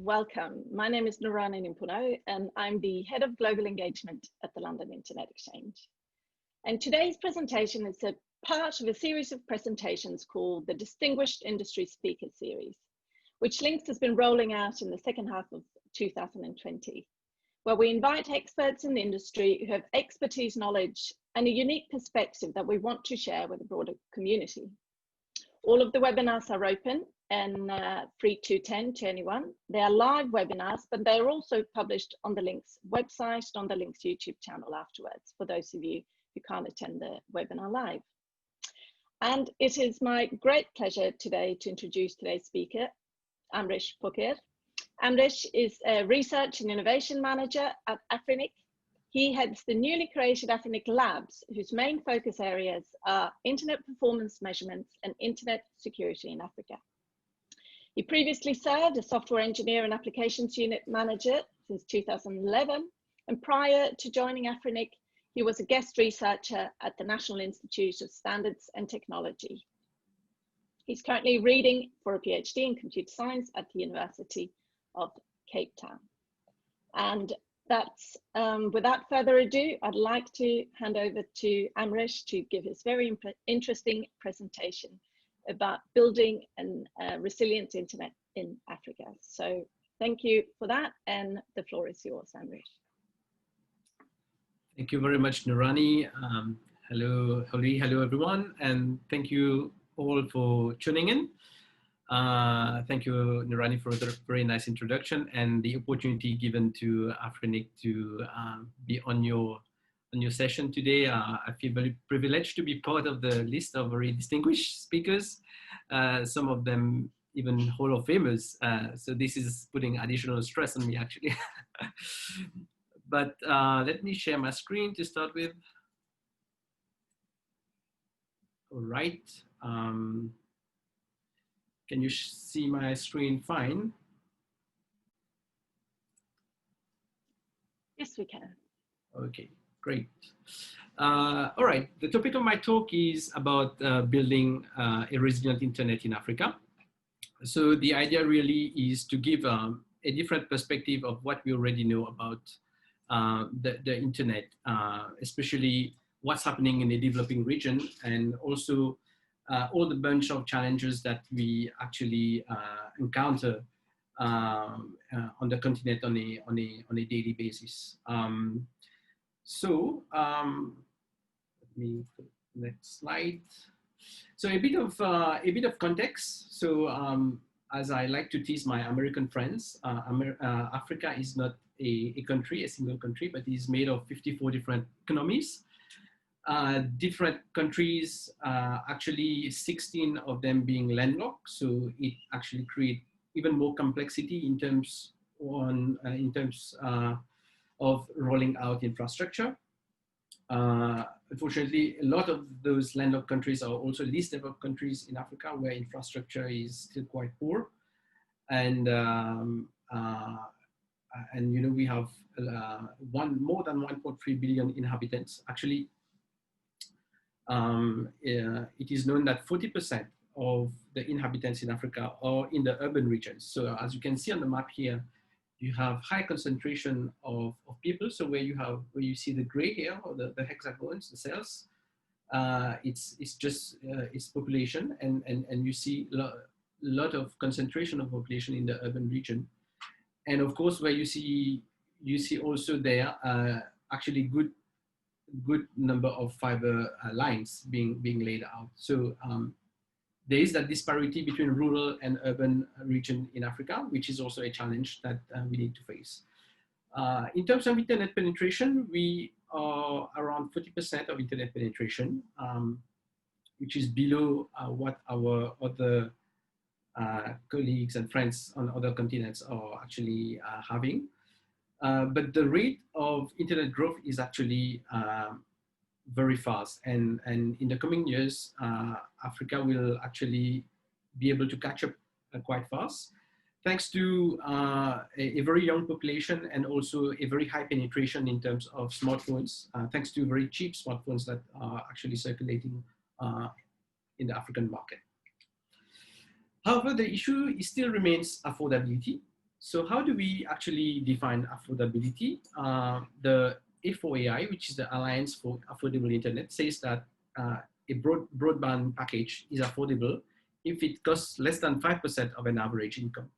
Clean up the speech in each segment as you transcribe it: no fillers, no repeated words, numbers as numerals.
welcome. My name is Nurani Nimpuno, and I'm the Head of Global Engagement at the London Internet Exchange. And today's presentation is a part of a series of presentations called the Distinguished Industry Speaker Series, which LINX has been rolling out in the second half of 2020, where we invite experts in the industry who have expertise, knowledge, and a unique perspective that we want to share with the broader community. All of the webinars are open and free to attend to anyone. They are live webinars, but they're also published on the LINX website, on the LINX YouTube channel afterwards, for those of you who can't attend the webinar live. And it is my great pleasure today to introduce today's speaker, Amreesh Phokeer. Amreesh is a Research and Innovation Manager at Afrinic. He heads the newly created Afrinic Labs, whose main focus areas are internet performance measurements and internet security in Africa. He previously served as Software Engineer and Applications Unit Manager since 2011, and prior to joining Afrinic, he was a guest researcher at the National Institute of Standards and Technology. He's currently reading for a PhD in computer science at the University of Cape Town. And that's, without further ado, I'd like to hand over to Amreesh to give his very interesting presentation about building a resilient internet in Africa. So thank you for that, and the floor is yours, Amreesh. Thank you very much, Nurani. Hello, Holly, hello everyone, and thank you all for tuning in. Thank you, Nurani, for the very nice introduction and the opportunity given to Afrinic to be on your session today. I feel very privileged to be part of the list of very distinguished speakers, some of them even Hall of Famers. So this is putting additional stress on me, actually. But let me share my screen to start with. All right. Can you see my screen fine? Yes, we can. Okay, great. All right, the topic of my talk is about building a resilient internet in Africa. So the idea really is to give a different perspective of what we already know about the internet, especially what's happening in the developing region, and also all the bunch of challenges that we actually encounter on the continent on a daily basis. Let me put the next slide. So a bit of context. So as I like to tease my American friends, Africa is not a country, a single country, but is made of 54 different economies. Different countries, actually 16 of them being landlocked, so it actually creates even more complexity in terms of rolling out infrastructure. Unfortunately, a lot of those landlocked countries are also least developed countries in Africa, where infrastructure is still quite poor, and you know, we have more than 1.3 billion inhabitants. Actually, it is known that 40% of the inhabitants in Africa are in the urban regions. So as you can see on the map here, you have high concentration of people. So where you see the gray here, or the hexagons, the cells, it's just its population, and you see a lot of concentration of population in the urban region. And of course, where you see also there actually good number of fiber lines being laid out. So there is that disparity between rural and urban region in Africa, which is also a challenge that we need to face. In terms of internet penetration, we are around 40% of internet penetration, which is below what our other colleagues and friends on other continents are actually having. But the rate of internet growth is actually very fast, and in the coming years, Africa will actually be able to catch up quite fast, thanks to a very young population and also a very high penetration in terms of smartphones, thanks to very cheap smartphones that are actually circulating in the African market. However, the issue still remains affordability. So how do we actually define affordability? The A4AI, which is the Alliance for Affordable Internet, says that a broadband package is affordable if it costs less than 5% of an average income.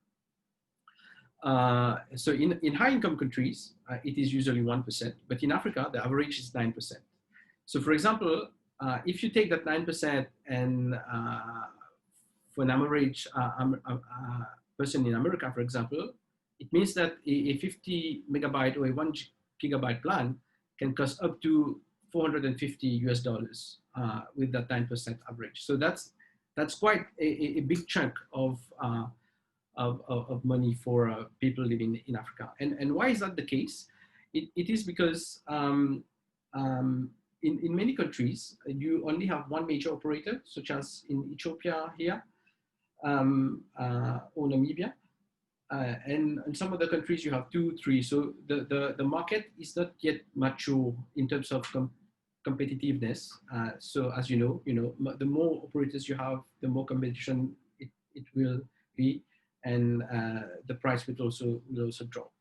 So in high income countries, it is usually 1%, but in Africa, the average is 9%. So for example, if you take that 9% and for an average person in America, for example, it means that a 50 megabyte or a 1 gigabyte plan can cost up to $450 with that 9% average. So that's quite a big chunk of money for people living in Africa. And why is that the case? It is because in many countries, you only have one major operator, such as in Ethiopia here, or Namibia. And in some other countries, you have 2, 3. So the market is not yet mature in terms of competitiveness. So as you know, the more operators you have, the more competition it will be, and the price will also drop.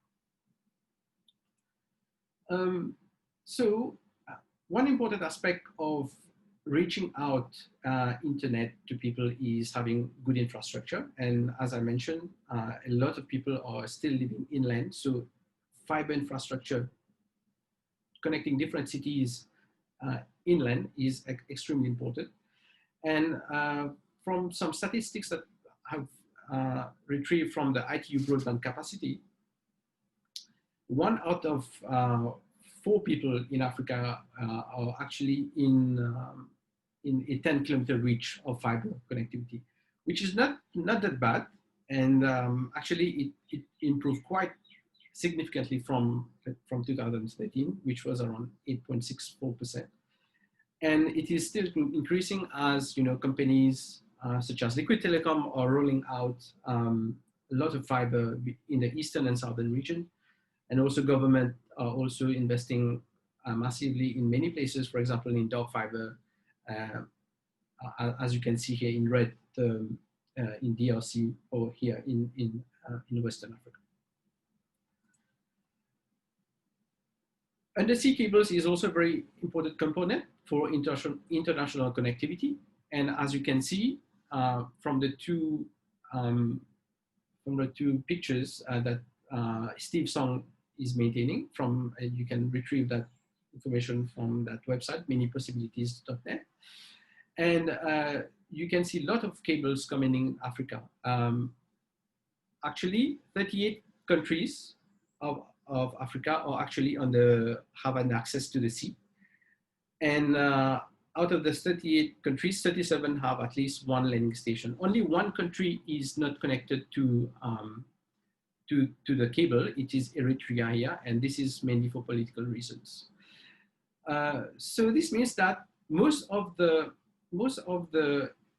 So one important aspect of reaching out internet to people is having good infrastructure. And as I mentioned, a lot of people are still living inland. So fiber infrastructure connecting different cities inland is extremely important. And from some statistics that have retrieved from the ITU broadband capacity, 1 out of 4 people in Africa are actually in a 10-kilometer reach of fiber connectivity, which is not that bad. And actually, it improved quite significantly from 2013, which was around 8.64%. And it is still increasing as companies such as Liquid Telecom are rolling out a lot of fiber in the eastern and southern region. And also government are also investing massively in many places, for example, in dark fiber, as you can see here in red, in DRC or here in Western Africa. Undersea cables is also a very important component for international connectivity. And as you can see from the two pictures that Steve Song is maintaining from, you can retrieve that information from that website, manypossibilities.net. And you can see a lot of cables coming in Africa. Actually, 38 countries of Africa are actually have an access to the sea. And out of the 38 countries, 37 have at least one landing station. Only one country is not connected to the cable. It is Eritrea here, and this is mainly for political reasons. So this means that most of the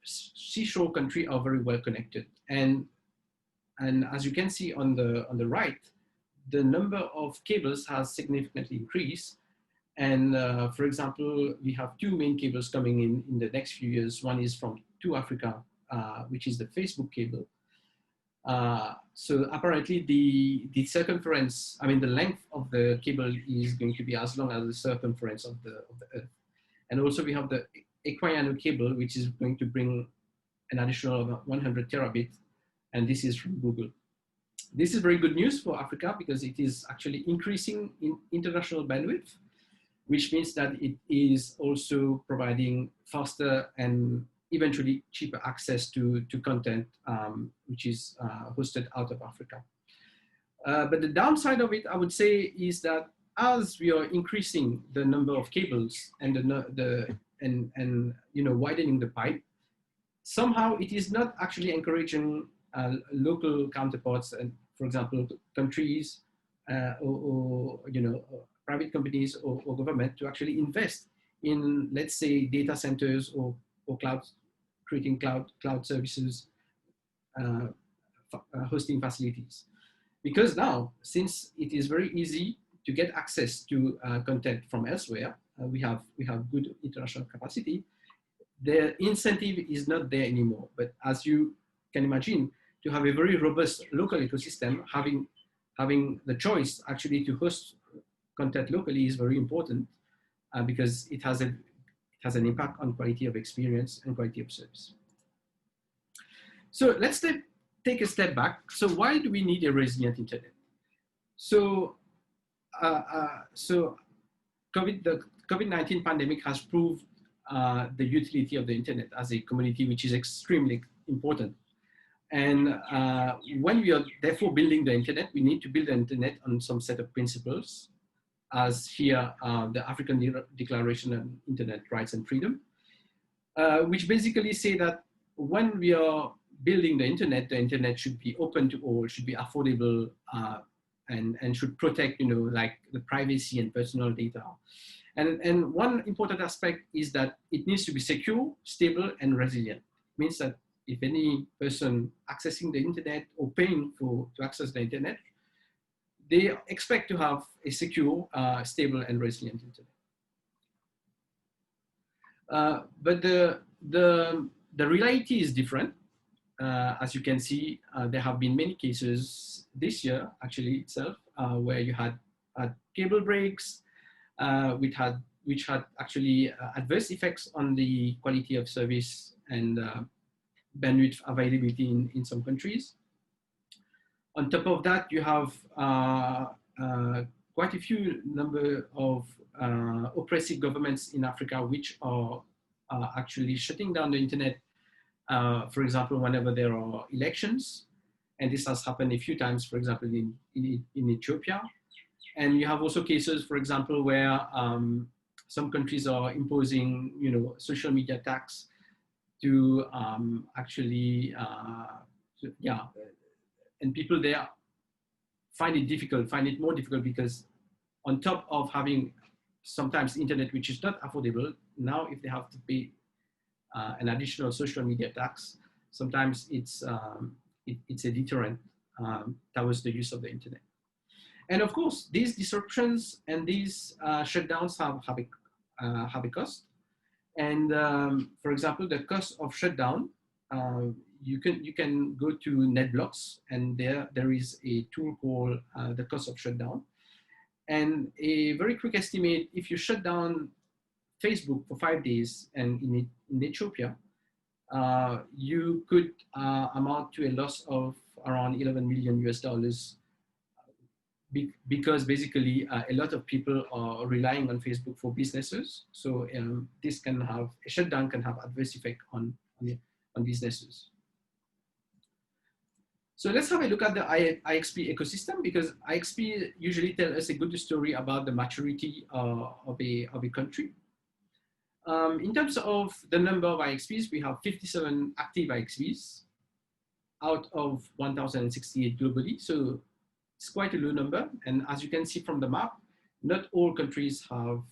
seashore countries are very well connected, and as you can see on the right, the number of cables has significantly increased. And for example, we have 2 main cables coming in the next few years. One is to Africa, which is the Facebook cable. So apparently the circumference, the length of the cable is going to be as long as the circumference of the Earth. And also we have the IXPN cable, which is going to bring an additional 100 terabits. And this is from Google. This is very good news for Africa because it is actually increasing in international bandwidth, which means that it is also providing faster and eventually cheaper access to content, which is hosted out of Africa. But the downside of it, I would say, is that as we are increasing the number of cables and widening the pipe, somehow it is not actually encouraging local counterparts, and for example, countries or private companies or government to actually invest in, let's say, data centers or creating cloud services, hosting facilities. Because now, since it is very easy to get access to content from elsewhere, we have good international capacity, the incentive is not there anymore. But as you can imagine, to have a very robust local ecosystem, having the choice actually to host content locally is very important because it has an impact on quality of experience and quality of service. So let's take a step back. So why do we need a resilient internet? So, the COVID-19 pandemic has proved the utility of the internet as a community, which is extremely important. And when we are therefore building the internet, we need to build the internet on some set of principles, as here the African Declaration on Internet Rights and Freedom, which basically say that when we are building the internet should be open to all, should be affordable, and should protect, like the privacy and personal data. And one important aspect is that it needs to be secure, stable, and resilient. It means that if any person accessing the internet or paying to access the internet, they expect to have a secure, stable, and resilient internet. But the reality is different. As you can see, there have been many cases this year, actually itself, where you had cable breaks, which had actually adverse effects on the quality of service and bandwidth availability in some countries. On top of that, you have quite a few number of oppressive governments in Africa which are actually shutting down the internet, for example, whenever there are elections. And this has happened a few times, for example, in Ethiopia. And you have also cases, for example, where some countries are imposing, social media tax to actually, and people there find it more difficult because on top of having sometimes internet which is not affordable, now if they have to pay an additional social media tax, sometimes it's a deterrent towards the use of the internet. And of course, these disruptions and these shutdowns have a cost. And for example, the cost of shutdown, you can go to NetBlocks, and there is a tool called the cost of shutdown. And a very quick estimate, if you shut down Facebook for 5 days and in Ethiopia, you could amount to a loss of around $11 million US, because basically a lot of people are relying on Facebook for businesses. So a shutdown can have adverse effect on businesses. So let's have a look at the IXP ecosystem, because IXP usually tell us a good story about the maturity of a country. In terms of the number of IXPs, we have 57 active IXPs out of 1,068 globally. So it's quite a low number. And as you can see from the map, not all countries have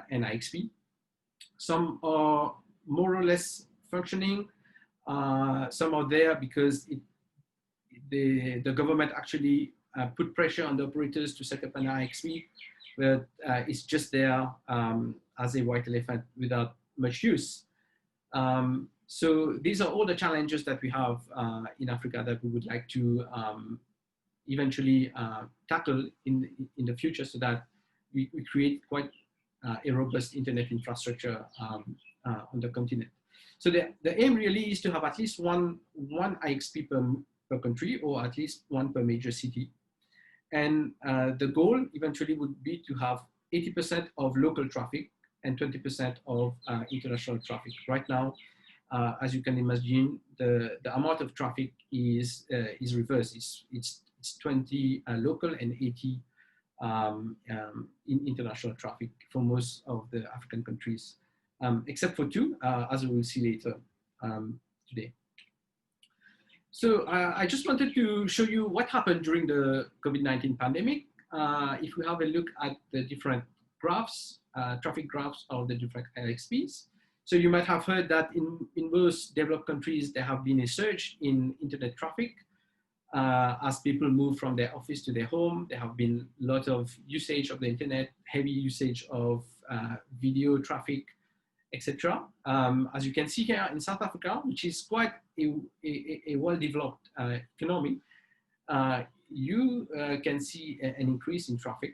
an IXP. Some are more or less functioning. Some are there because the government actually put pressure on the operators to set up an IXP, but it's just there as a white elephant without much use. So these are all the challenges that we have in Africa that we would like to eventually tackle in the future, so that we create quite a robust internet infrastructure on the continent. So the aim really is to have at least one IXP per country, or at least one per major city. And the goal eventually would be to have 80% of local traffic and 20% of international traffic. Right now, as you can imagine, the amount of traffic is reversed. It's 20 local and 80 in international traffic for most of the African countries, except for two, as we will see later today. So I just wanted to show you what happened during the COVID-19 pandemic. If we have a look at the different graphs, traffic graphs of the different IXPs. So you might have heard that in most developed countries, there have been a surge in internet traffic. As people move from their office to their home, there have been a lot of usage of the internet, heavy usage of video traffic, etc. As you can see here in South Africa, which is quite a well-developed economy, you can see an increase in traffic,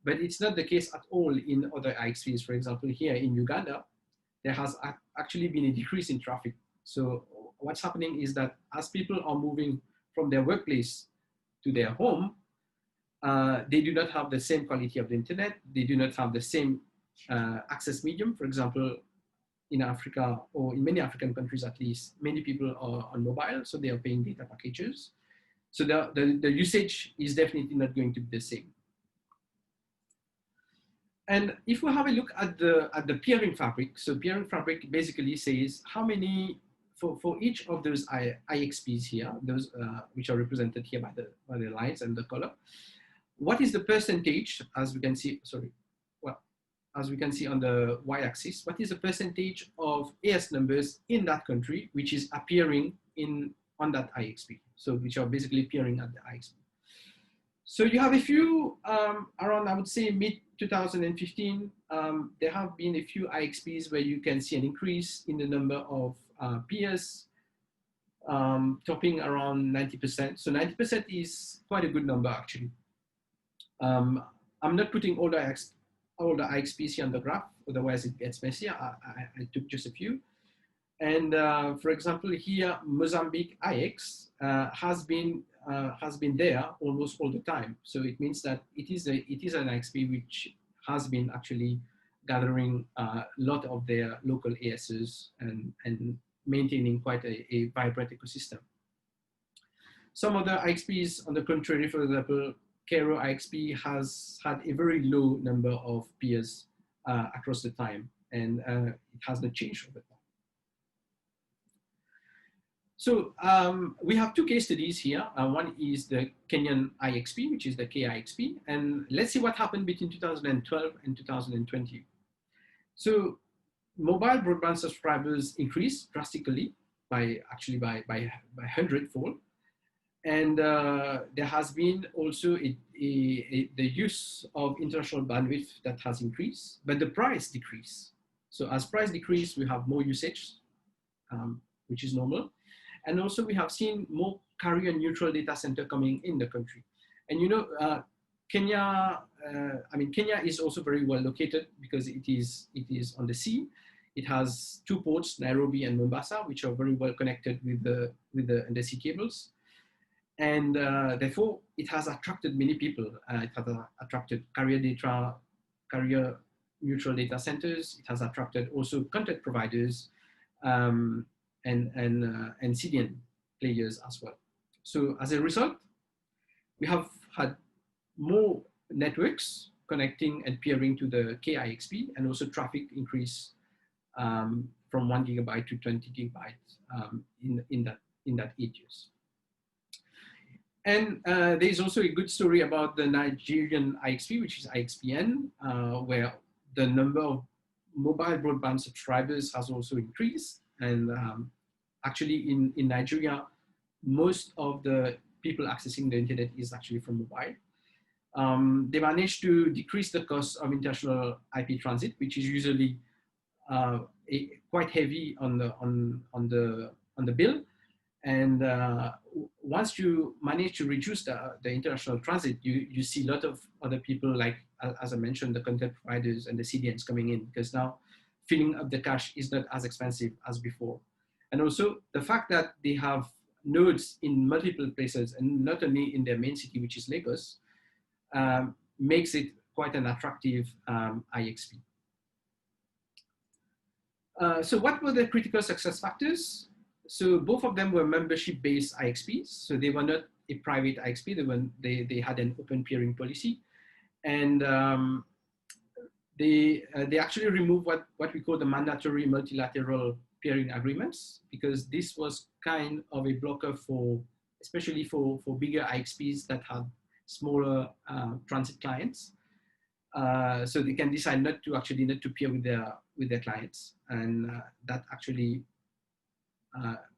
but it's not the case at all in other IXPs. For example, here in Uganda, there has actually been a decrease in traffic. So what's happening is that as people are moving from their workplace to their home, they do not have the same quality of the internet. They do not have the same access medium. For example, in Africa, or in many African countries at least, many people are on mobile, so they are paying data packages. So the usage is definitely not going to be the same. And if we have a look at the peering fabric, so peering fabric basically says how many, for each of those IXPs here, those which are represented here by the lines and the color, what is the percentage, as we can see, as we can see on the y-axis, what is the percentage of AS numbers in that country which is appearing on that IXP, so which are basically appearing at the IXP. So you have a few, around, I would say, mid-2015, there have been a few IXPs where you can see an increase in the number of peers, topping around 90%. So 90% is quite a good number, actually. I'm not putting all the IXPs here on the graph, otherwise it gets messy. I took just a few. And for example, here, Mozambique IX has been there almost all the time. So it means that it is an IXP which has been actually gathering a lot of their local ASs and maintaining quite a vibrant ecosystem. Some other IXPs, on the contrary, for example, Cairo IXP has had a very low number of peers across the time, and it has not changed over time. So we have two case studies here. One is the Kenyan IXP, which is the KIXP, and let's see what happened between 2012 and 2020. So mobile broadband subscribers increased drastically by 100-fold. And there has been also the use of international bandwidth that has increased, but the price decreased. So as price decreased, we have more usage, which is normal. And also we have seen more carrier neutral data center coming in the country. And you know, Kenya is also very well located because it is on the sea. It has two ports, Nairobi and Mombasa, which are very well connected with the undersea cables. And therefore, it has attracted many people. It has attracted carrier neutral data centers. It has attracted also content providers and CDN players as well. So as a result, we have had more networks connecting and peering to the KIXP, and also traffic increase from 1 gigabyte to 20 gigabytes in that 8 years. And there's also a good story about the Nigerian IXP, which is IXPN, where the number of mobile broadband subscribers has also increased. And actually in Nigeria, most of the people accessing the internet is actually from mobile. They managed to decrease the cost of international IP transit, which is usually quite heavy on the bill. And once you manage to reduce the international transit, you see a lot of other people, like, as I mentioned, the content providers and the CDNs coming in, because now filling up the cache is not as expensive as before. And also the fact that they have nodes in multiple places and not only in their main city, which is Lagos, makes it quite an attractive IXP. So what were the critical success factors? So both of them were membership-based IXPs. So they were not a private IXP. They had an open peering policy. And they actually removed what we call the mandatory multilateral peering agreements, because this was kind of a blocker especially for bigger IXPs that had smaller transit clients. So they can decide not to peer with their clients. And that actually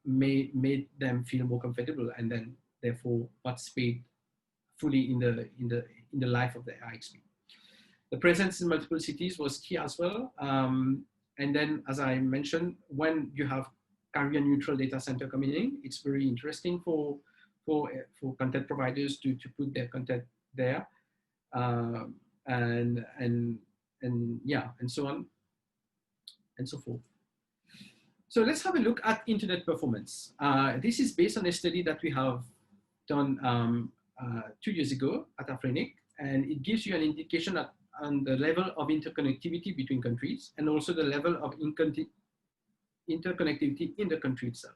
made them feel more comfortable, and then therefore participate fully in the life of the IXP. The presence in multiple cities was key as well. And then, as I mentioned, when you have carrier neutral data center coming in, it's very interesting for content providers to put their content there, and yeah, and so on and so forth. So let's have a look at internet performance. This is based on a study that we have done 2 years ago at Affordability, and it gives you an indication on the level of interconnectivity between countries and also the level of interconnectivity in the country itself.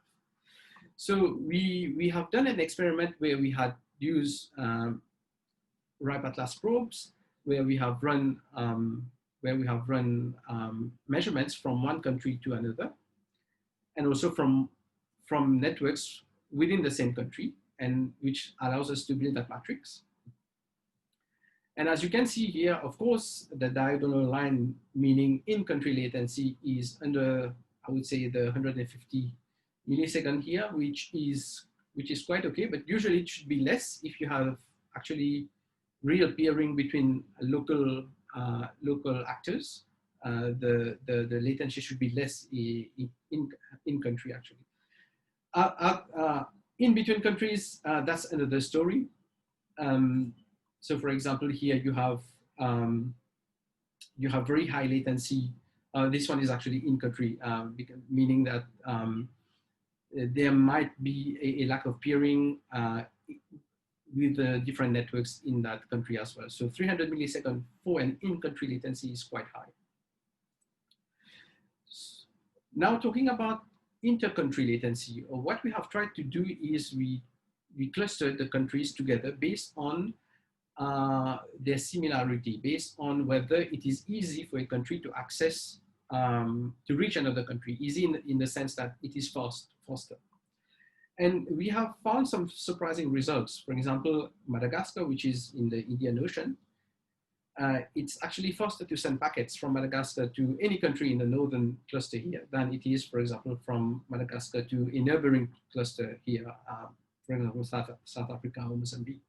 So we have done an experiment where we had used RIPE Atlas probes, where we have run measurements from one country to another, and also from networks within the same country, and which allows us to build that matrix. And as you can see here, of course, the diagonal line, meaning in-country latency, is under, I would say, the 150 millisecond here, which is quite okay, but usually it should be less if you have actually real peering between local actors. The latency should be less in country actually. In between countries, that's another story. So for example, here you have very high latency. This one is actually in country, meaning that there might be a lack of peering with the different networks in that country as well. So 300 milliseconds for an in-country latency is quite high. Now talking about inter-country latency, what we have tried to do is we clustered the countries together based on their similarity, based on whether it is easy for a country to access, to reach another country, easy in the sense that it is faster. And we have found some surprising results. For example, Madagascar, which is in the Indian Ocean, it's actually faster to send packets from Madagascar to any country in the northern cluster here than it is, for example, from Madagascar to a neighboring cluster here, for example, South Africa or Mozambique.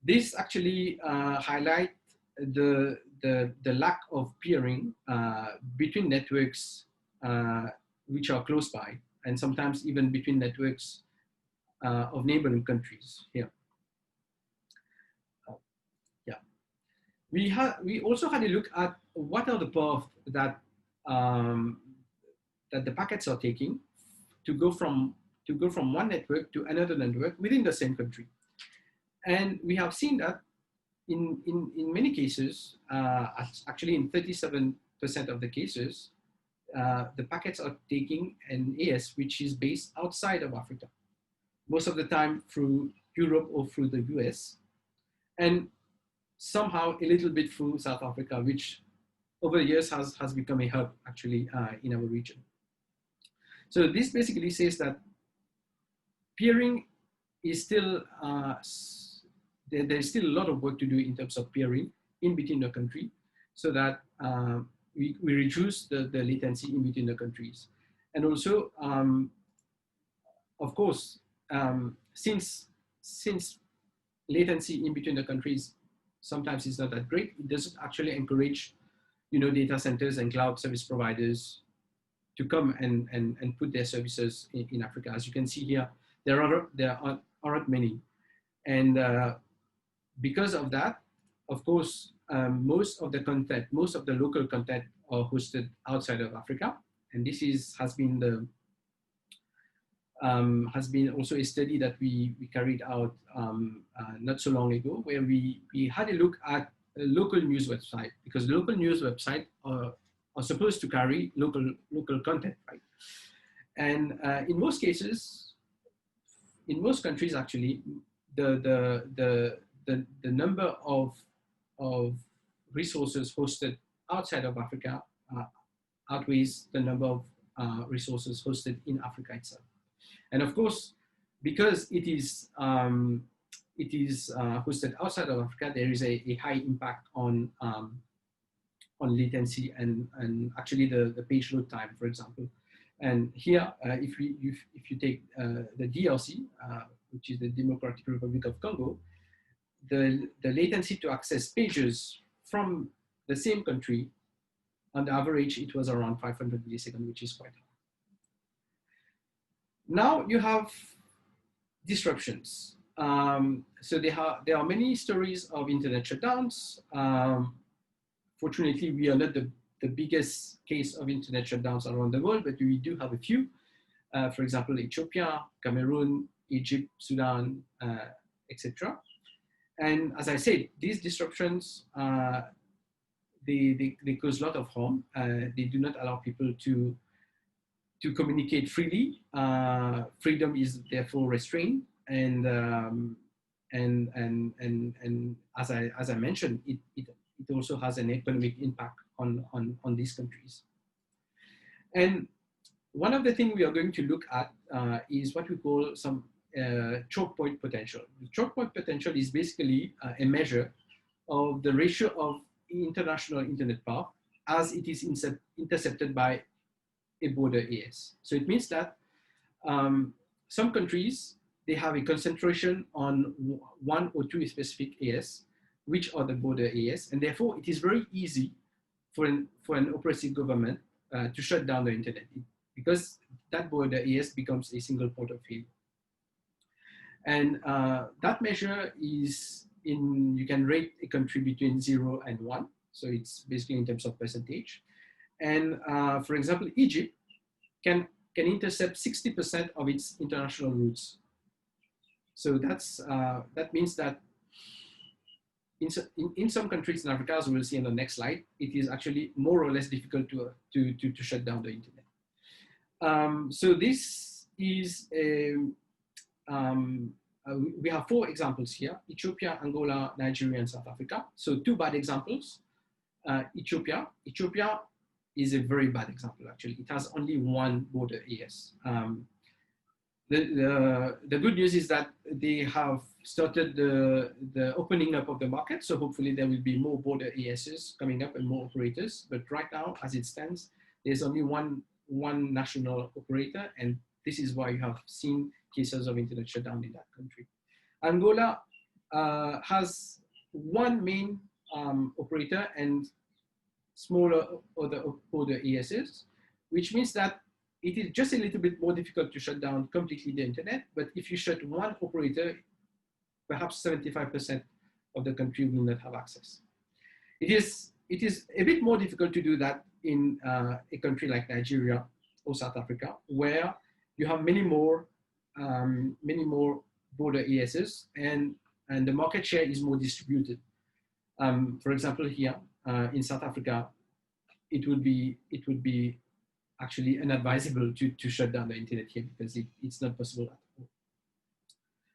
This actually highlights the lack of peering between networks which are close by, and sometimes even between networks of neighboring countries here. We also had a look at what are the paths that that the packets are taking to go from one network to another network within the same country. And we have seen that in many cases, actually in 37% of the cases, the packets are taking an AS which is based outside of Africa, most of the time through Europe or through the US, and somehow a little bit through South Africa, which over the years has become a hub actually in our region. So this basically says that peering is still, there's still a lot of work to do in terms of peering in between the country, so that we reduce the latency in between the countries. And also, of course, since latency in between the countries sometimes is not that great, it doesn't actually encourage, data centers and cloud service providers to come and put their services in Africa. As you can see here, there aren't many. And because of that, of course, most of the local content are hosted outside of Africa. And this has been also a study that we carried out not so long ago, where we had a look at a local news website, because local news websites are supposed to carry local content, right? And in most cases, in most countries actually, the number of resources hosted outside of Africa outweighs the number of resources hosted in Africa itself. And of course, because it is hosted outside of Africa, there is a high impact on latency and actually the page load time, for example. And here, if you take the DRC, which is the Democratic Republic of Congo, the latency to access pages from the same country On the average, it was around 500 milliseconds, which is quite high. Now you have disruptions. So there are many stories of internet shutdowns. Fortunately, we are not the biggest case of internet shutdowns around the world, but we do have a few. For example, Ethiopia, Cameroon, Egypt, Sudan, etc. And as I said, these disruptions, they cause a lot of harm. They do not allow people to communicate freely. Freedom is therefore restrained, and as I mentioned, it also has an economic impact on these countries. And one of the things we are going to look at is what we call some choke point potential. The choke point potential is basically a measure of the ratio of international internet path as it is intercepted by a border AS. So it means that some countries, they have a concentration on one or two specific AS, which are the border AS, and therefore it is very easy for an oppressive government to shut down the internet because that border AS becomes a single point of failure. And that measure is you can rate a country between 0 and 1. So it's basically in terms of percentage. And for example, Egypt can intercept 60% of its international routes. So that means that in some countries in Africa, as we'll see on the next slide, it is actually more or less difficult to shut down the internet. So this is we have 4 examples here: Ethiopia, Angola, Nigeria, and South Africa. So 2 bad examples. Ethiopia is a very bad example, actually. It has only 1 border AS. The good news is that they have started the opening up of the market. So hopefully there will be more border ASs coming up and more operators. But right now, as it stands, there's only one national operator. And this is why you have seen cases of internet shutdown in that country. Angola has 1 main operator and smaller other border ASs, which means that it is just a little bit more difficult to shut down completely the internet. But if you shut 1 operator, perhaps 75% of the country will not have access. It is a bit more difficult to do that in a country like Nigeria or South Africa, where you have many more border ASs and the market share is more distributed. For example, here in South Africa, it would be actually unadvisable to shut down the internet here because it's not possible at all.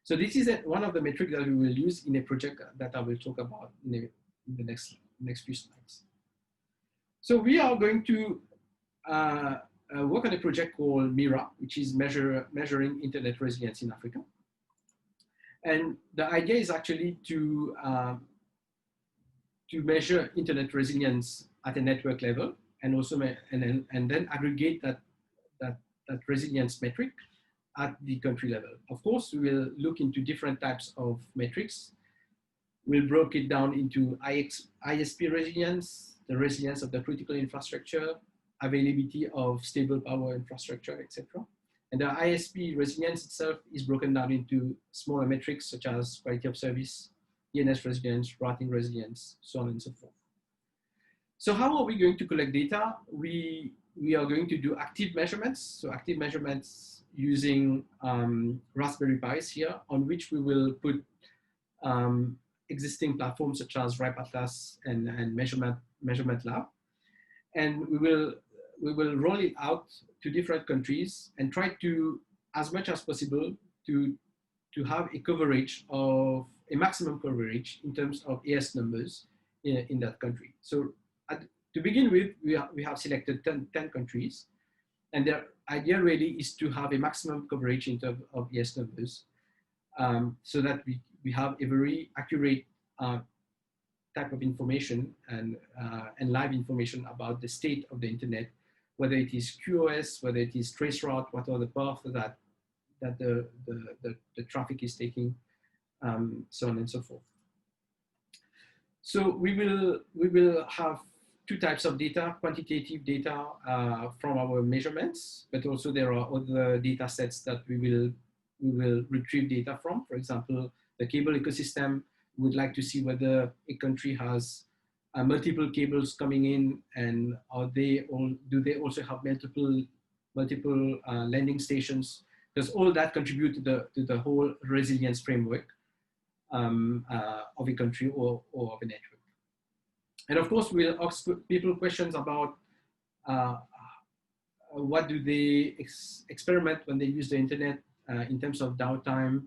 So this is one of the metrics that we will use in a project that I will talk about in the next few slides. So we are going to work on a project called MIRA, which is measuring internet resilience in Africa. And the idea is actually to measure internet resilience at a network level, and also and then aggregate that resilience metric at the country level. Of course, we will look into different types of metrics. We'll break it down into ISP resilience, the resilience of the critical infrastructure, availability of stable power infrastructure, etc. And the ISP resilience itself is broken down into smaller metrics such as quality of service, DNS resilience, routing resilience, so on and so forth. So how are we going to collect data? We are going to do active measurements. So active measurements using Raspberry Pis here, on which we will put existing platforms such as RIPE Atlas and Measurement Lab. And we will roll it out to different countries and try to, as much as possible, to have a coverage of a maximum coverage in terms of AS numbers in that country. So to begin with, we have selected 10 countries, and their idea really is to have a maximum coverage in terms of AS numbers, so that we have a very accurate type of information and live information about the state of the internet, whether it is QoS, whether it is traceroute, what are the paths that the traffic is taking, so on and so forth. So we will have two types of data: quantitative data from our measurements, but also there are other data sets that we will retrieve data from. For example, the cable ecosystem. We would like to see whether a country has multiple cables coming in, and do they also have multiple landing stations? Because all that contribute to the whole resilience framework of a country or of a network. And of course, we'll ask people questions about what do they experiment when they use the internet in terms of downtime.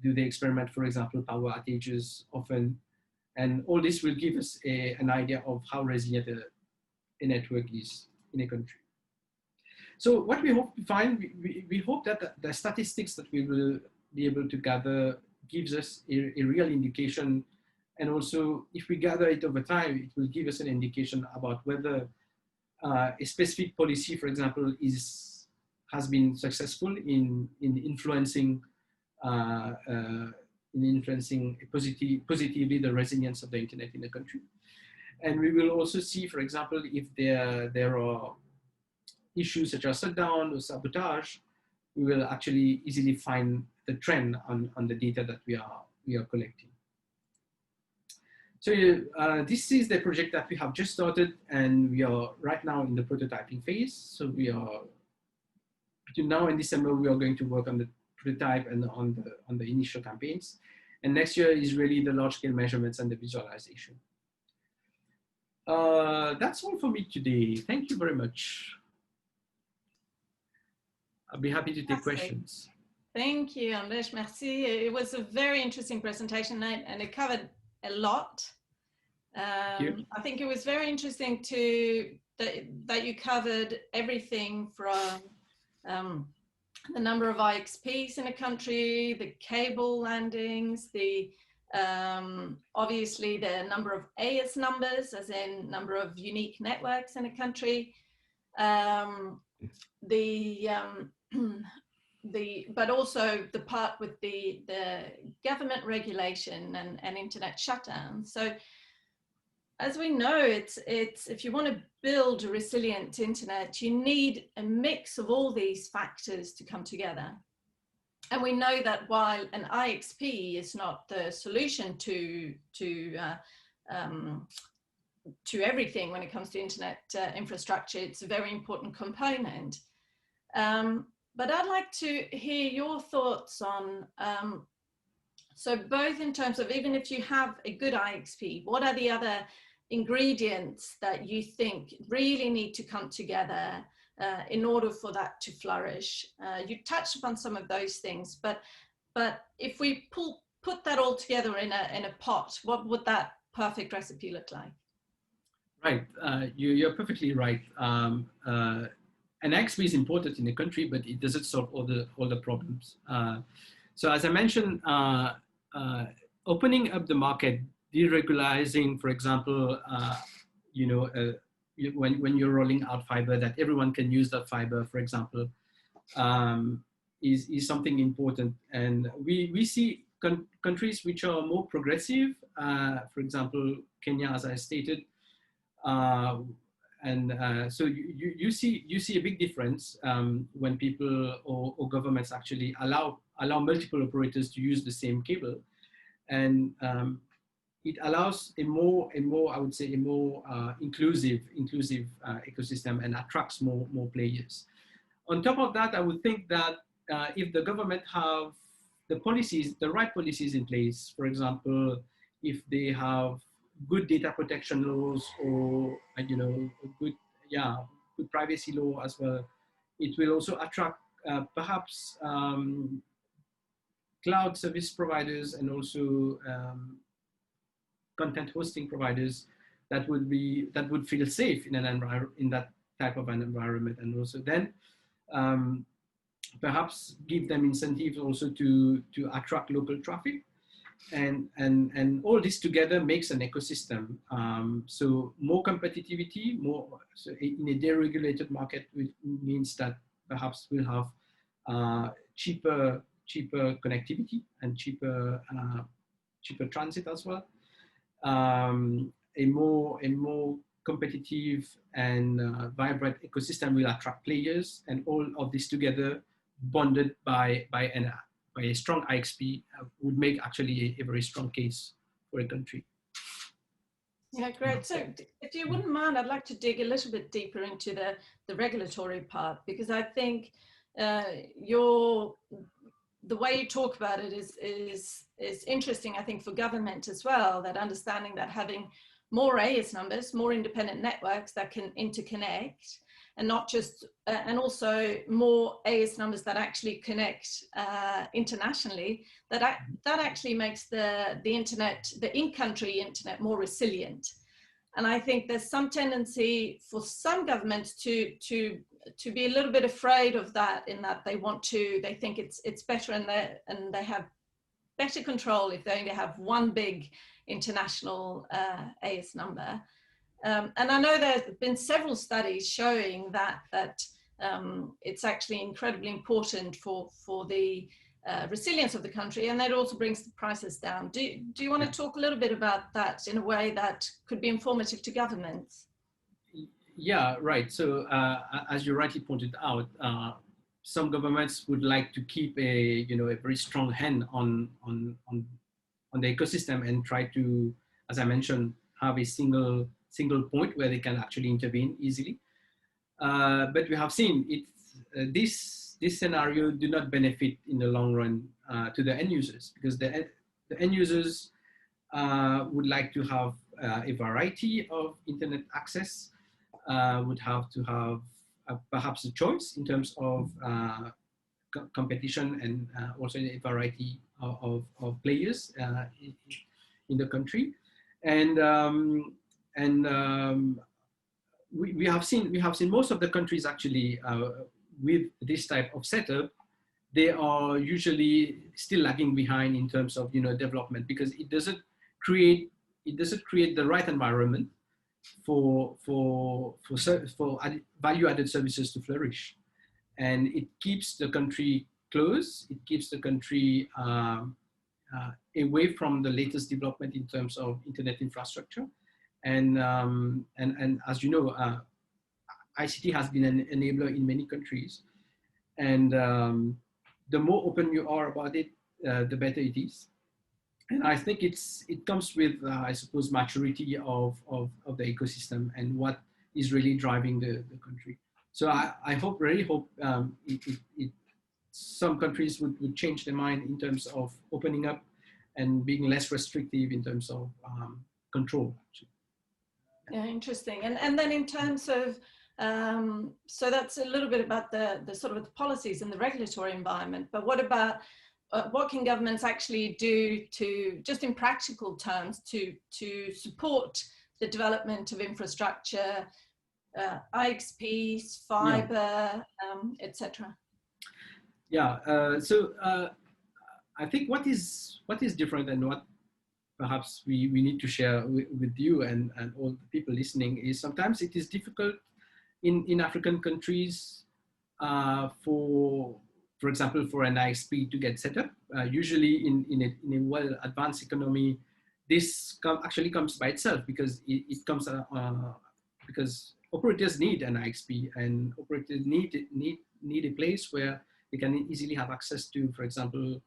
Do they experiment, for example, power outages often? And all this will give us an idea of how resilient a network is in a country. So what we hope to find, we hope that the statistics that we will be able to gather gives us a real indication. And also, if we gather it over time, it will give us an indication about whether a specific policy, for example, has been successful in influencing positively the resilience of the internet in the country. And we will also see, for example, if there are issues such as shutdown or sabotage, we will actually easily find the trend on the data that we are collecting. So this is the project that we have just started, and we are right now in the prototyping phase. So we are, between now and December, we are going to work on the prototype and on the initial campaigns. And next year is really the large-scale measurements and the visualization. That's all for me today. Thank you very much. I'll be happy to take questions. Thank you, Amreesh. Merci. It was a very interesting presentation, and it covered a lot. I think it was very interesting that you covered everything from the number of IXPs in a country, the cable landings, the obviously the number of AS numbers, as in number of unique networks in a country, but also the part with the government regulation and internet shutdown. So as we know, it's if you want to build a resilient internet, you need a mix of all these factors to come together. And we know that while an IXP is not the solution to everything when it comes to internet infrastructure, it's a very important component. But I'd like to hear your thoughts on, so both in terms of, even if you have a good IXP, what are the other ingredients that you think really need to come together in order for that to flourish? You touched upon some of those things, but if we put that all together in a pot, what would that perfect recipe look like? Right, you're perfectly right. An IXP is important in the country, but it doesn't solve all the problems. So as I mentioned, opening up the market, deregularizing, for example, when you're rolling out fiber, that everyone can use that fiber, for example, is something important. And we see countries which are more progressive, for example, Kenya, as I stated, so you see a big difference when people or governments actually allow multiple operators to use the same cable, and it allows a more I would say a more inclusive ecosystem, and attracts more players. On top of that, I would think that if the government have the right policies in place, for example, if they have good data protection laws, or good privacy law as well, it will also attract perhaps cloud service providers, and also content hosting providers that would feel safe in that type of an environment, and also then perhaps give them incentives also to attract local traffic. And all this together makes an ecosystem. So more competitivity, so in a deregulated market, which means that perhaps we'll have cheaper connectivity and cheaper transit as well. a more competitive and vibrant ecosystem will attract players, and all of this together, bonded by a strong IXP, would make actually a very strong case for a country. Yeah, great. So if you wouldn't mind, I'd like to dig a little bit deeper into the regulatory part, because I think the way you talk about it is interesting, I think, for government as well, that understanding that having more AS numbers, more independent networks that can interconnect, and not just, and also more AS numbers that actually connect internationally, that actually makes the internet, the in-country internet, more resilient. And I think there's some tendency for some governments to be a little bit afraid of that, in that they think it's better, and they have better control if they only have one big international AS number. And I know there's been several studies showing that it's actually incredibly important for the resilience of the country, and that also brings the prices down. Do you want to talk a little bit about that in a way that could be informative to governments? Yeah, right. So as you rightly pointed out, some governments would like to keep a very strong hand on the ecosystem, and try to, as I mentioned, have a single point where they can actually intervene easily. But we have seen this scenario do not benefit in the long run to the end users, because the end users would like to have a variety of internet access, would have to have perhaps a choice in terms of competition, and also a variety of players in the country. And we have seen most of the countries actually with this type of setup, they are usually still lagging behind in terms of development, because it doesn't create the right environment for value-added services to flourish, and it keeps the country close. It keeps the country away from the latest development in terms of internet infrastructure, and as you know, ICT has been an enabler in many countries, and the more open you are about it, the better it is. And I think it comes with, I suppose, maturity of the ecosystem and what is really driving the country. So I really hope some countries would change their mind in terms of opening up and being less restrictive in terms of control. Actually. Yeah, interesting. And then in terms of, so that's a little bit about the sort of the policies and the regulatory environment, but what about what can governments actually do to, just in practical terms, to support the development of infrastructure, IXPs, fiber, etc.? Yeah, so I think what is different, and what perhaps we need to share with you and all the people listening, is sometimes it is difficult in African countries for example, for an IXP to get set up. Usually in a well-advanced economy, this actually comes by itself, because it comes because operators need an IXP, and operators need a place where they can easily have access to, for example,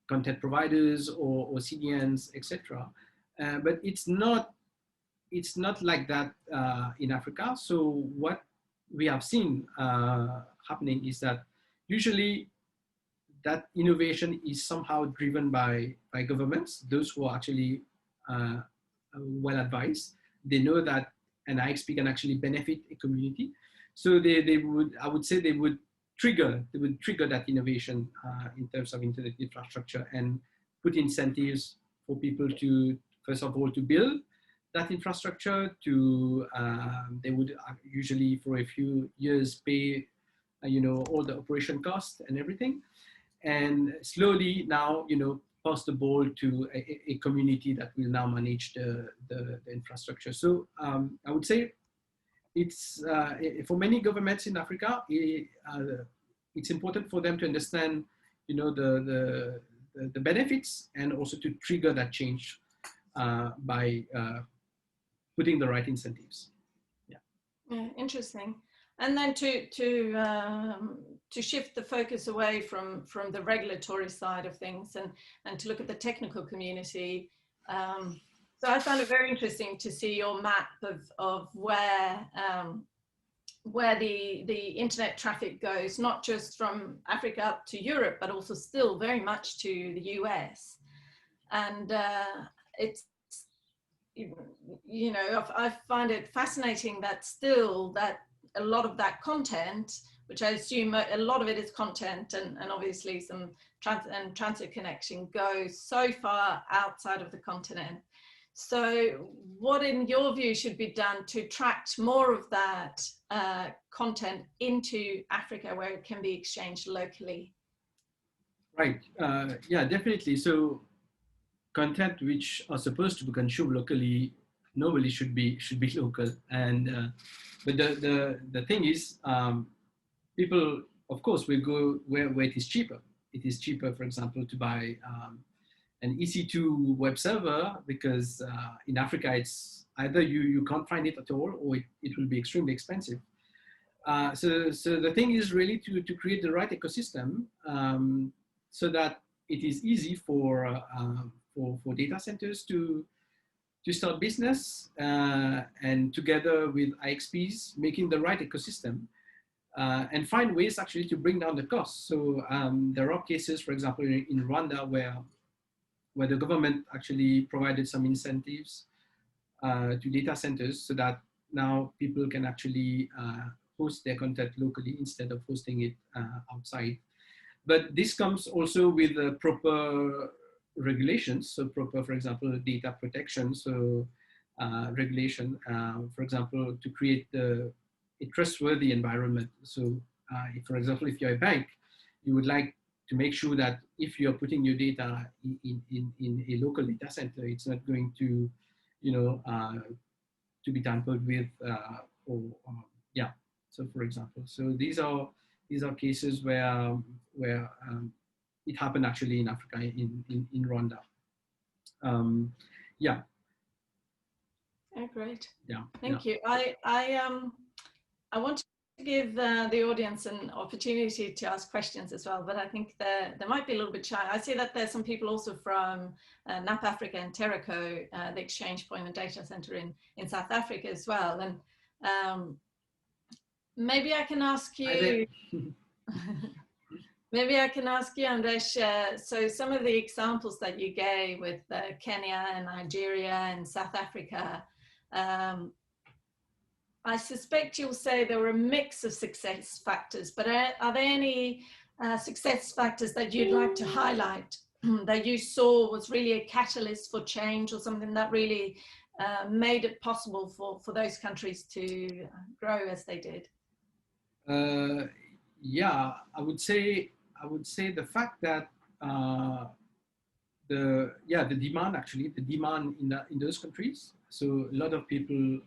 content providers or CDNs, etc. But it's not like that in Africa. So what we have seen happening is that usually that innovation is somehow driven by governments, those who are actually well advised. They know that an IXP can actually benefit a community. So they would, I would say, they would trigger that innovation in terms of internet infrastructure, and put incentives for people to, first of all, to build that infrastructure. They would usually for a few years pay all the operation costs and everything, and slowly now pass the ball to a community that will now manage the infrastructure. So I would say it's for many governments in Africa, it's important for them to understand the benefits, and also to trigger that change by putting the right incentives. Yeah, interesting. And then to shift the focus away from the regulatory side of things and to look at the technical community. So I found it very interesting to see your map of where the internet traffic goes, not just from Africa up to Europe, but also still very much to the US. And it's, you know, I find it fascinating that still that a lot of that content, which I assume a lot of it is content and obviously some transit connection, goes so far outside of the continent. So what in your view should be done to attract more of that content into Africa where it can be exchanged locally? Right, yeah, definitely. So content which are supposed to be consumed locally normally should be local. And but the thing is, people, of course, will go where it is cheaper. It is cheaper, for example, to buy an EC2 web server because in Africa, it's either you can't find it at all or it will be extremely expensive. So the thing is really to create the right ecosystem so that it is easy for data centers to start business and together with IXPs, making the right ecosystem and find ways actually to bring down the costs. So there are cases, for example, in Rwanda where the government actually provided some incentives to data centers so that now people can actually host their content locally instead of hosting it outside. But this comes also with proper regulations. So proper, for example, data protection. So regulation, for example, to create a trustworthy environment. So for example, if you're a bank, you would like to make sure that if you're putting your data in a local data center, it's not going to, you know, to be tampered with yeah. So for example, so these are cases where it happened actually in Africa, in Rwanda. Yeah. Oh, great. Yeah. Thank you. I want to give the audience an opportunity to ask questions as well, but I think they might be a little bit shy. I see that there's some people also from NAP Africa and Terreco, the exchange point and data center in South Africa as well. And maybe I can ask you, maybe I can ask you, Amreesh, so some of the examples that you gave with Kenya and Nigeria and South Africa, I suspect you'll say there were a mix of success factors, but are there any success factors that you'd like to highlight that you saw was really a catalyst for change or something that really made it possible for those countries to grow as they did? Yeah, I would say the fact that the demand, actually, the demand in those countries. So a lot of people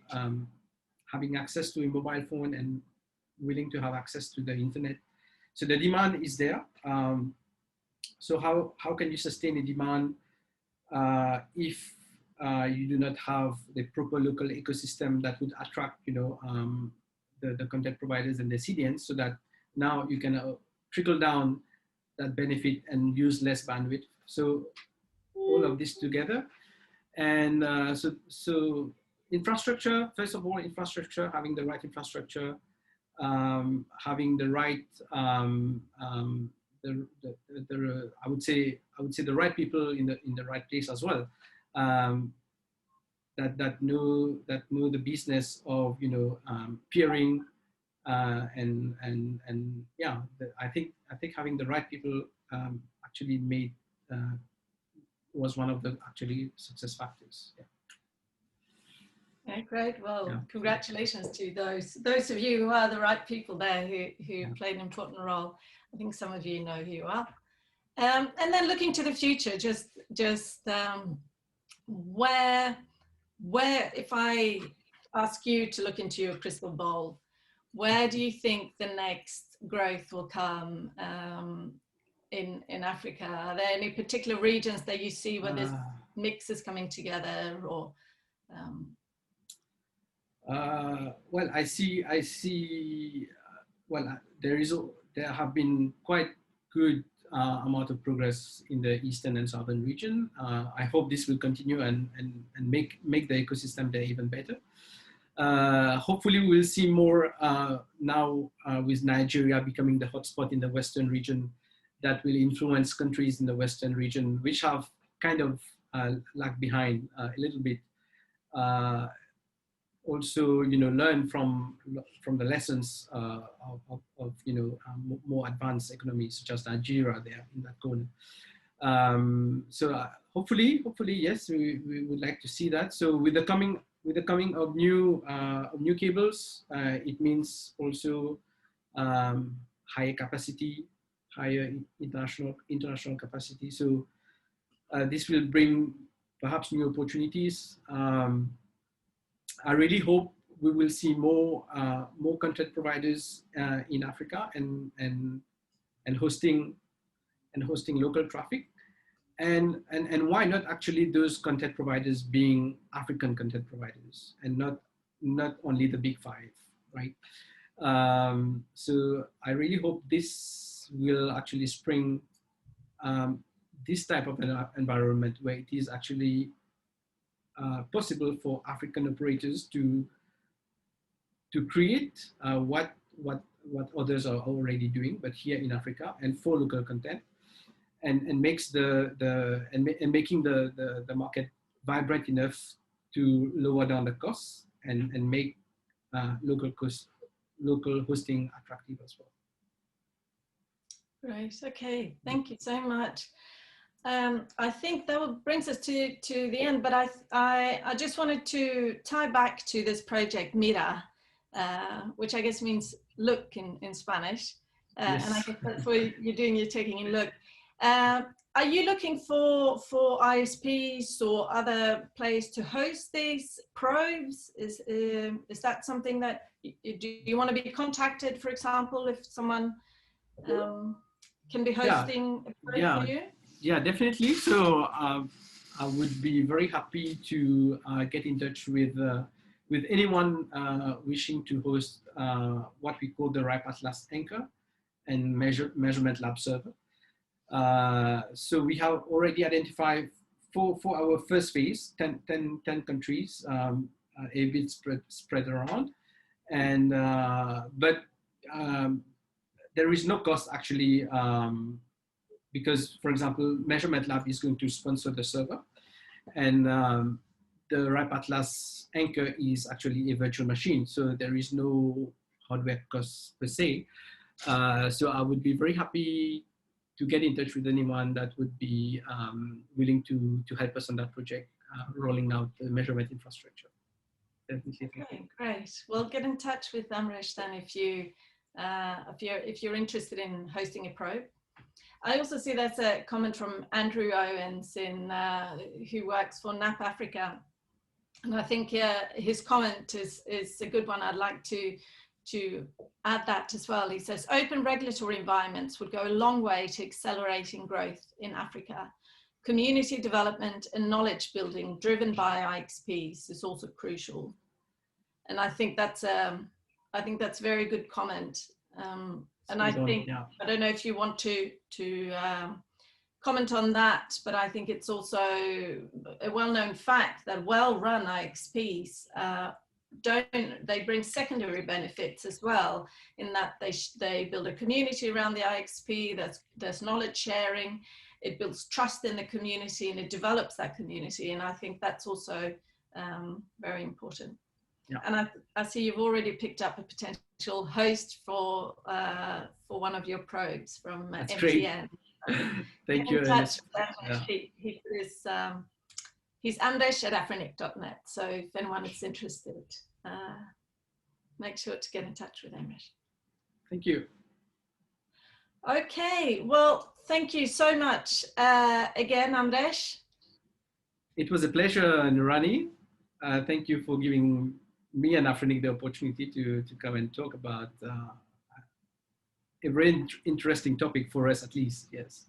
having access to a mobile phone and willing to have access to the internet. So the demand is there. So how can you sustain a demand if you do not have the proper local ecosystem that would attract, you know, the content providers and the CDNs, so that now you can trickle down that benefit and use less bandwidth. So all of this together, and so infrastructure, first of all, infrastructure, having the right infrastructure, having the right I would say the right people in the right place as well, that know the business of, you know, peering, and yeah, I think having the right people actually made was one of the actually success factors. Yeah. Yeah, great. Well, congratulations to those of you who are the right people there who played an important role. I think some of you know who you are. And then looking to the future, just where if I ask you to look into your crystal ball, where do you think the next growth will come in Africa? Are there any particular regions that you see where this mix is coming together, or? Well, well, there have been quite good amount of progress in the eastern and southern region. I hope this will continue and make the ecosystem there even better. Hopefully we'll see more now with Nigeria becoming the hotspot in the Western region that will influence countries in the Western region, which have kind of lagged behind a little bit. Also, learn from the lessons of more advanced economies such as Nigeria there in that corner. So hopefully, yes, we would like to see that. So with the coming of new cables, it means also higher capacity, higher international capacity. So this will bring perhaps new opportunities. I really hope we will see more content providers in Africa and hosting local traffic, and why not actually those content providers being African content providers and not only the big five, right? So I really hope this will actually spring this type of an environment where it is actually possible for African operators to create what others are already doing, but here in Africa and for local content, and makes making the market vibrant enough to lower down the costs and make local hosting attractive as well. Right. Okay. Thank you so much. I think that brings us to the end, but I just wanted to tie back to this project Mira, which I guess means look in Spanish. Yes. And I guess that's what you're doing, you're taking a look. Are you looking for ISPs or other places to host these probes? Is that something that do you want to be contacted, for example, if someone can be hosting a probe for you? Yeah, definitely. So I would be very happy to get in touch with anyone wishing to host what we call the RIPE Atlas Anchor and Measurement Lab server. So we have already identified for our first phase, 10 countries, a bit spread around, and but there is no cost actually. Because, for example, Measurement Lab is going to sponsor the server, and the RIPE Atlas Anchor is actually a virtual machine, so there is no hardware cost per se. So I would be very happy to get in touch with anyone that would be willing to help us on that project, rolling out the measurement infrastructure. Definitely. Okay, great. Well, get in touch with Amreesh then if you're interested in hosting a probe. I also see there's a comment from Andrew Owens who works for NAP Africa, and I think his comment is a good one. I'd like to add that as well. He says open regulatory environments would go a long way to accelerating growth in Africa. Community development and knowledge building driven by IXPs is also crucial, and I think that's a very good comment. And I think, I don't know if you want to comment on that, but I think it's also a well-known fact that well-run IXPs they bring secondary benefits as well, in that they build a community around the IXP. There's knowledge sharing, it builds trust in the community, and it develops that community. And I think that's also very important. Yeah. And I see you've already picked up a potential host for one of your probes from MTN. Thank you. He's Amreesh@afrinic.net. So if anyone is interested, make sure to get in touch with Amreesh. Thank you. Okay, well, thank you so much again, Amreesh. It was a pleasure, Nurani. Thank you for giving me and Afrinic the opportunity to come and talk about a very interesting topic for us, at least. Yes.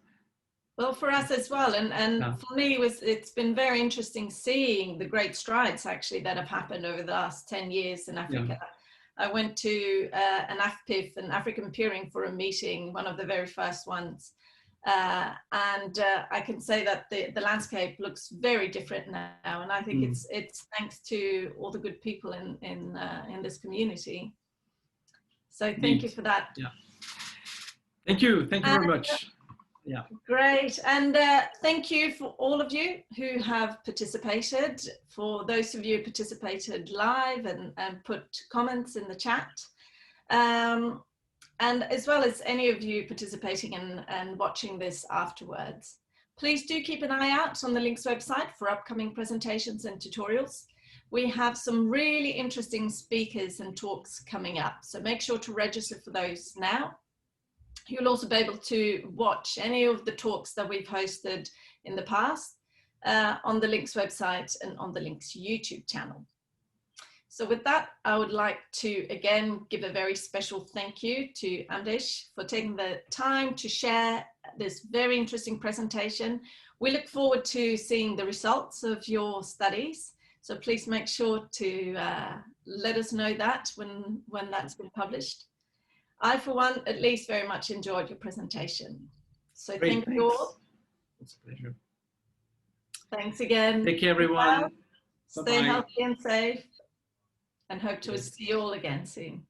Well, for us as well, and for me, it's been very interesting seeing the great strides actually that have happened over the last 10 years in Africa. I went to an AFPIF, an African Peering Forum meeting, one of the very first ones, and I can say that the landscape looks very different now, and I think it's thanks to all the good people in this community. So thank you for that. Yeah. Thank you very much. Yeah. Great. And thank you for all of you who have participated, for those of you who participated live and put comments in the chat, and as well as any of you participating and watching this afterwards. Please do keep an eye out on the LINX website for upcoming presentations and tutorials. We have some really interesting speakers and talks coming up, so make sure to register for those now. You'll also be able to watch any of the talks that we've hosted in the past on the LINX website and on the LINX YouTube channel. So with that, I would like to again give a very special thank you to Amreesh for taking the time to share this very interesting presentation. We look forward to seeing the results of your studies. So please make sure to let us know that when that's been published. I, for one, at least very much enjoyed your presentation. So thank you all. It's a pleasure. Thanks again. Take care, everyone. Stay healthy and safe, and hope to see you all again soon.